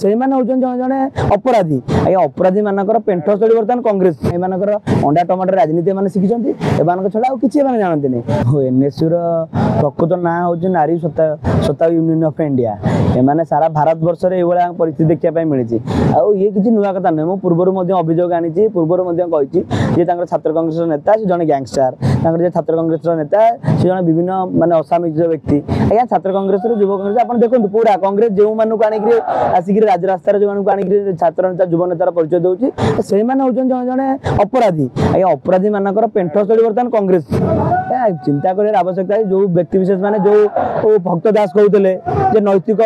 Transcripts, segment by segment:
से जड़े अपराधी आज्ञा अपराधी मानकर पेंठस्थली बर्तमान कांग्रेस एमानकर अंडा टमाटर राजनीति मैंने शिखिंट छड़ा कि जानते एनएसयू प्रकृत ना हूँ नारी सत्ता यूनियन ऑफ इंडिया एमाने सारा भारत वर्ष में ये परिस्थिति देखा मिली ये किसी नुआ कथा नुहे मुझे पूर्वर अभियोग आनी पूर्वर कही छात्र कांग्रेस नेता से जड़े गैंगस्टर छात्र कांग्रेस नेता से जड़े विभिन्न मानने असामाजिक व्यक्ति आज्ञा छात्र कांग्रेस युव कांग्रेस आप देखो पूरा कांग्रेस जो मानक आसिक राजरास्तार जो आनिक छात्र नेता युव नेतार परिचय दूसरी से जड़े अपराधी आज्ञा अपराधी मानकर पेंठस्थली बर्तमान कांग्रेस चिंता कर आवश्यकता है जो व्यक्ति विशेष माने जो भक्त दास कहते नैतिक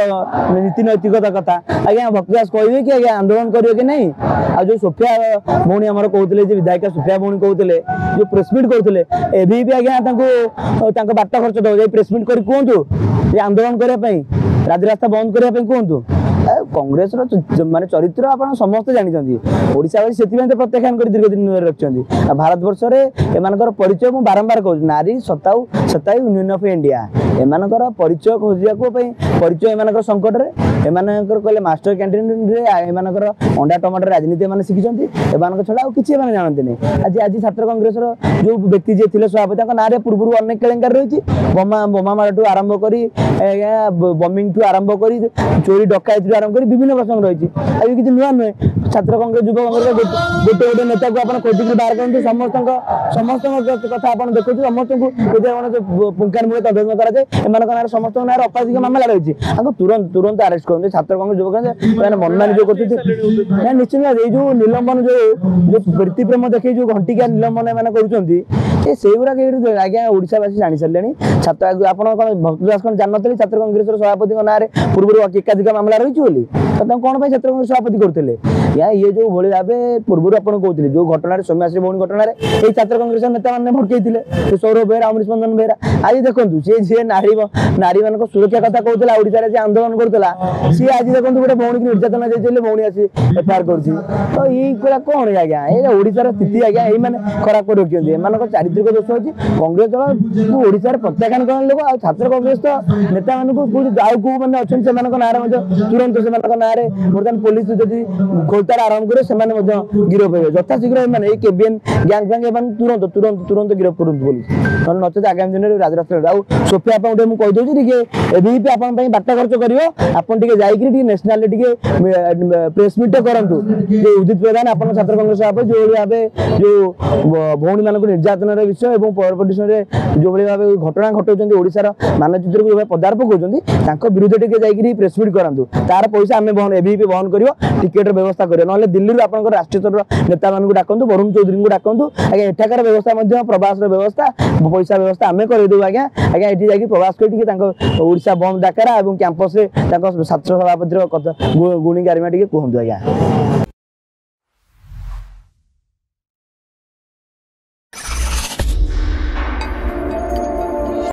नीति नैतिकता कथा आज्ञा भक्त दास कहे कि आज्ञा आंदोलन करेंगे कि नहीं आ जो सोफिया भौणी आमर कहते विधायिका सोफिया भौणी कहते जो प्रेसमिट करते एभी भी आज्ञा बार्ता खर्च दो प्रेसमिट कर कहतु आंदोलन करने राजरास्ता बंद करने कहतु कांग्रेस माने चरित्र आप समस्त जानते ओडावासी से प्रत्याख्यान कर दीर्घ दिन रखिंट भारत वर्ष में एम परिचय मुझे बारंबार कहूँ नारी सत्ता यूनियन ऑफ इंडिया एम परिचय खोजा परिचय एम संकट में एम कहले मास्टर कैंटीन एम अंडा टमाटर राजनीति मैंने शिखिंट एम छड़ा कि जानते आज आज छात्र कांग्रेस जो व्यक्ति जी थे सभापति ना पूर्व अनेक केलेंकार रही बोमा मार ठूँ आरंभ कर बमिंग ठूँ आरंभ कर चोरी डकायत आरंभ कर विभिन्न प्रसंग रही आज किसी नुआ नुहे छात्र कांग्रेस युव कांग्रेस गोटे गोटे नेता को आप खोजिक बाहर करते समस्त कथा आप देखो समस्त पुंखानुपुंख तदন্ত कराए एम समस्त ना अपराधिक मामला रही तुरंत तुरंत अरेस्ट करते छात्र कांग्रेस युव कांग्रेस मनमानी जो करते निश्चित जो निलंबन जो प्रीति प्रेम देखिए जो घंटिका निलंबन मैंने कर आज्ञा ओडावासी जानी सारे छात्र आप भक्त दास कौन जानते छात्र कांग्रेस सभापति ना पूर्व एकाधिक मामला रही कौन छात्र कांग्रेस सभापति करते ये जो भाई भाव पूर्व आप कहते जो घटना सौम्याश्री भौणी घटना ये छात्र कांग्रेस नेता मैंने भड़कई सौरभ बेहरा अमरीश मंदन बेहरा आज देखो सी नारी मान सुरक्षा कथा कहला ओडार से आंदोलन करूला सी आज देखो गोटे भौणी की निर्यातना जाइए भौणी आसी एफआईआर कर ये कौन आज्ञा ये ओडार स्थिति आज्ञा ये खराब कर रखी एम चारित्रिक दोष अच्छी कांग्रेस दल ओडार प्रत्याख्यान करने लोक आ छात्र कांग्रेस तो नेता मानक आउ कौ मैंने अच्छा से ना तुरंत से ना बर्तमान पुलिस जब खोलतार आरंभ करे से गिरफ हो यथाशीघ्र केबिएन गैंग फैंग तुरंत तुरंत तुरंत गिरफ कर पुलिस नचेत आगामी दिन में राजरास्ता सोफिया मुझे कहीदे एबी बार्ता खर्च कर नेशनल प्रेस मीट करूँ उदित प्रधान आप छात्र कांग्रेस सभापति जो भाव जो भौणी मान निर्यातनार विषय और परवर्ती समय जो भाव घटना घटाऊँ ओडार मानचित्र को जो पदार्थ पकाउं विरुद्ध टे प्रेस मीट करूँ तार पैसा आम बहन एबी बहन कर टिकेट व्यवस्था करें ना दिल्ली आप राष्ट्रीय स्तर नेता मान डाकतु वरुण चौधरी को डाकतु आज्ञा एठाकार व्यवस्था प्रवास व्यवस्था पैसा व्यवस्था आम करदेव आज्ञा आज्ञा ये जाकि प्रवास कर बंद डाकरा और कैंपस छात्र सभापति गुणी गारिमा कहतु आज्ञा।